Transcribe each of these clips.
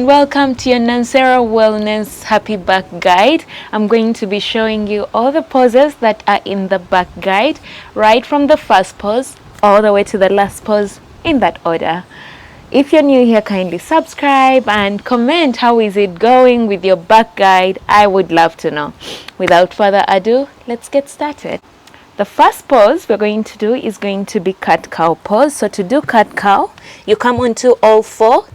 welcome to your Nansera Wellness Happy Back Guide. I'm going to be showing you all the poses that are in the back guide, right from the first pose all the way to the last pose in that order. If you're new here, kindly subscribe and comment how is it going with your back guide. I would love to know. Without further ado, let's get started. The first pose we're going to do is going to be cat cow pose. So to do cat cow, you come onto all four,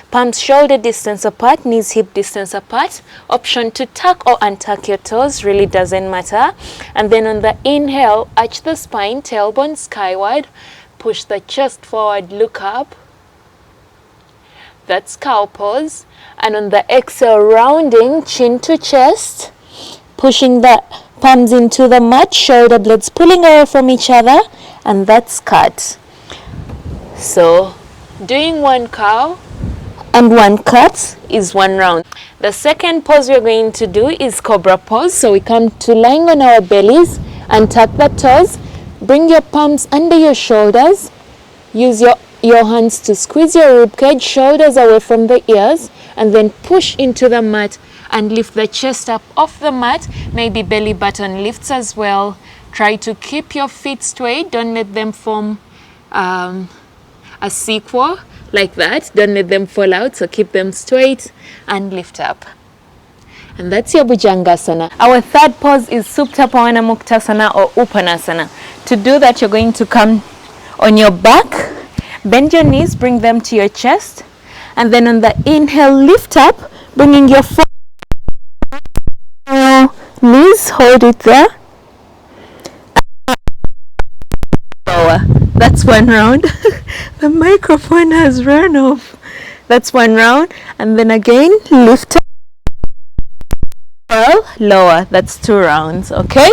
palms shoulder distance apart, knees hip distance apart. Option to tuck or untuck your toes, really doesn't matter. And then on the inhale, arch the spine, tailbone skyward, push the chest forward, look up. That's cow pose. And on the exhale, rounding chin to chest, pushing the palms into the mat, shoulder blades pulling away from each other, and that's cat. So doing one cow and one cat is one round. The second pose we're going to do is cobra pose. So we come to lying on our bellies and tuck the toes, bring your palms under your shoulders, use your hands to squeeze your ribcage, shoulders away from the ears, and then push into the mat and lift the chest up off the mat. Maybe belly button lifts as well. Try to keep your feet straight. Don't let them form a sequel like that. Don't let them fall out. So keep them straight and lift up. And that's your Bhujangasana. Our third pose is Supta Pawana Muktasana or Upanasana. To do that, you're going to come on your back, bend your knees, bring them to your chest, and then on the inhale, lift up, bringing your foot, knees, hold it there. Lower. That's one round. The microphone has run off. That's one round. And then again, lift up. Well, lower. That's 2 rounds. Okay?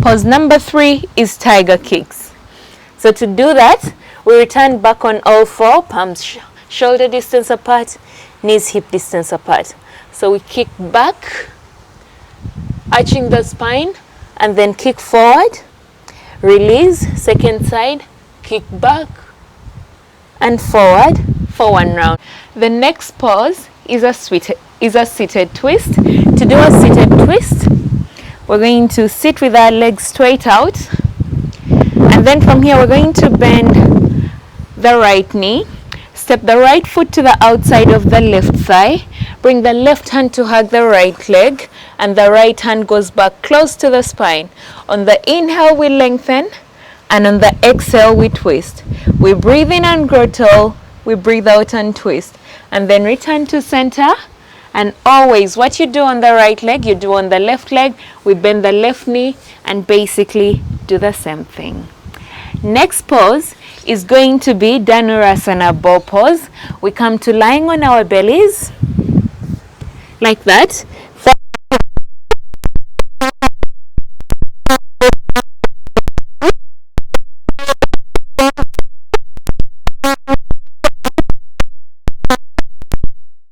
Pose number 3 is tiger kicks. So to do that, we return back on all four, palms shoulder distance apart, knees hip distance apart. So we kick back, arching the spine, and then kick forward, release, second side, kick back and forward for 1 round. The next pose is a seated twist. To do a seated twist, we're going to sit with our legs straight out, and then from here we're going to bend the right knee, step the right foot to the outside of the left thigh, bring the left hand to hug the right leg, and the right hand goes back close to the spine. On the inhale, we lengthen, and on the exhale, we twist. We breathe in and grow tall, we breathe out and twist, and then return to center. And always, what you do on the right leg, you do on the left leg. We bend the left knee and basically do the same thing. Next pose is going to be Dhanurasana bow pose. We come to lying on our bellies like that.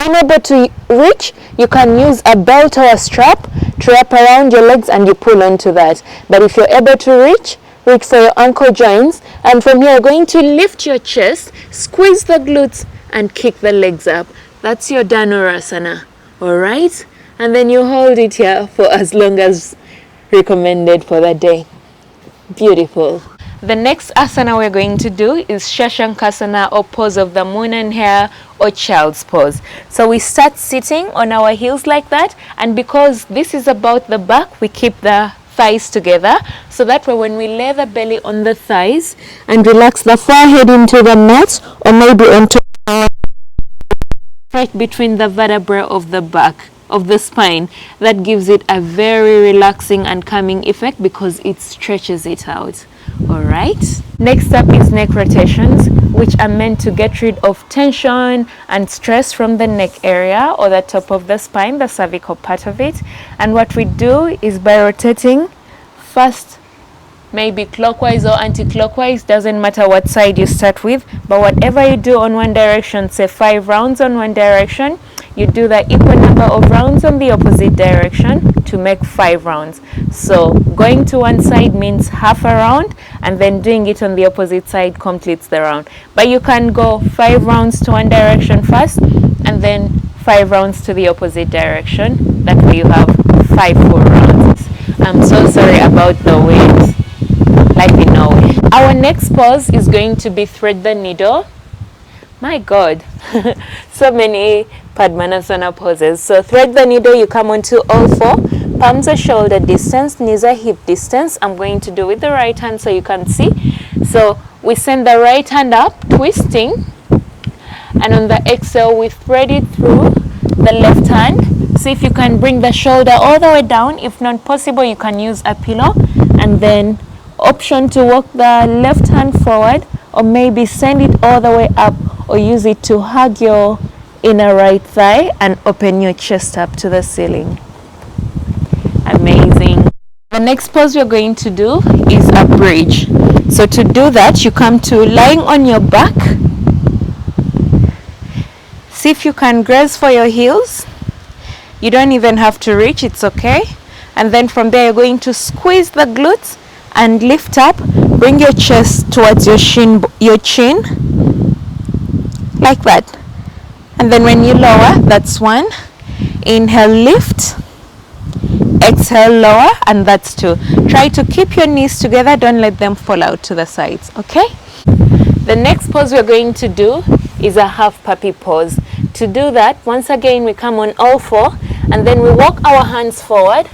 Unable to reach, you can use a belt or a strap to wrap around your legs and you pull onto that. But if you're able to reach for your ankle joints, and from here you're going to lift your chest, squeeze the glutes and kick the legs up. That's your Dhanurasana. Alright? And then you hold it here for as long as recommended for the day. Beautiful. The next asana we're going to do is Shashankasana or pose of the moon and hare or child's pose. So we start sitting on our heels like that, and because this is about the back, we keep the thighs together, so that way when we lay the belly on the thighs and relax the forehead into the mat or maybe onto right between the vertebrae of the back of the spine, that gives it a very relaxing and calming effect because it stretches it out. All right, next up is neck rotations, which are meant to get rid of tension and stress from the neck area or the top of the spine, the cervical part of it. And what we do is by rotating first, maybe clockwise or anti-clockwise, doesn't matter what side you start with, but whatever you do on one direction, say 5 rounds on one direction, you do the equal number of rounds on the opposite direction to make 5 rounds. So going to one side means half a round, and then doing it on the opposite side completes the round. But you can go 5 rounds to one direction first and then 5 rounds to the opposite direction. That way you have 5 full rounds. I'm so sorry about the wind. Like we know. Our next pose is going to be thread the needle. My God, so many Padmanasana poses. So thread the needle, you come onto all 4, palms are shoulder distance, knees are hip distance. I'm going to do with the right hand so you can see. So we send the right hand up, twisting, and on the exhale we thread it through the left hand. See if you can bring the shoulder all the way down. If not possible, you can use a pillow, and then option to walk the left hand forward, or maybe send it all the way up, or use it to hug your inner right thigh and open your chest up to the ceiling. Amazing. The next pose we're going to do is a bridge. So to do that, you come to lying on your back. See if you can graze for your heels. You don't even have to reach, it's okay. And then from there, you're going to squeeze the glutes and lift up. Bring your chest towards your chin, like that. And then when you lower, that's 1. Inhale, lift. Exhale, lower, and that's 2. Try to keep your knees together. Don't let them fall out to the sides, okay? The next pose we're going to do is a half puppy pose. To do that, once again, we come on all 4, and then we walk our hands forward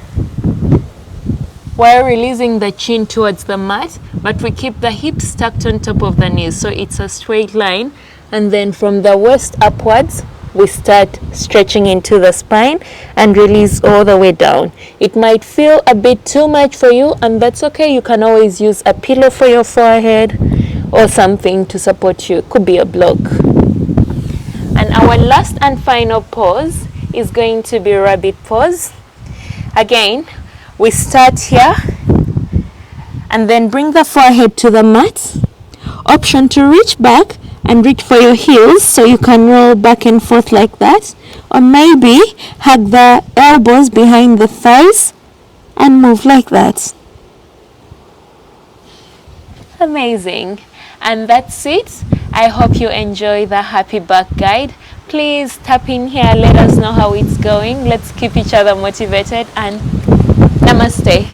while releasing the chin towards the mat, but we keep the hips stacked on top of the knees, so it's a straight line. And then from the waist upwards, we start stretching into the spine and release all the way down. It might feel a bit too much for you, and that's okay. You can always use a pillow for your forehead or something to support you. It could be a block. And our last and final pose is going to be rabbit pose. Again, we start here and then bring the forehead to the mat. Option to reach back and reach for your heels so you can roll back and forth like that, or maybe hug the elbows behind the thighs and move like that. Amazing. And that's it. I hope you enjoy the happy back guide. Please tap in here, let us know how it's going. Let's keep each other motivated, and namaste.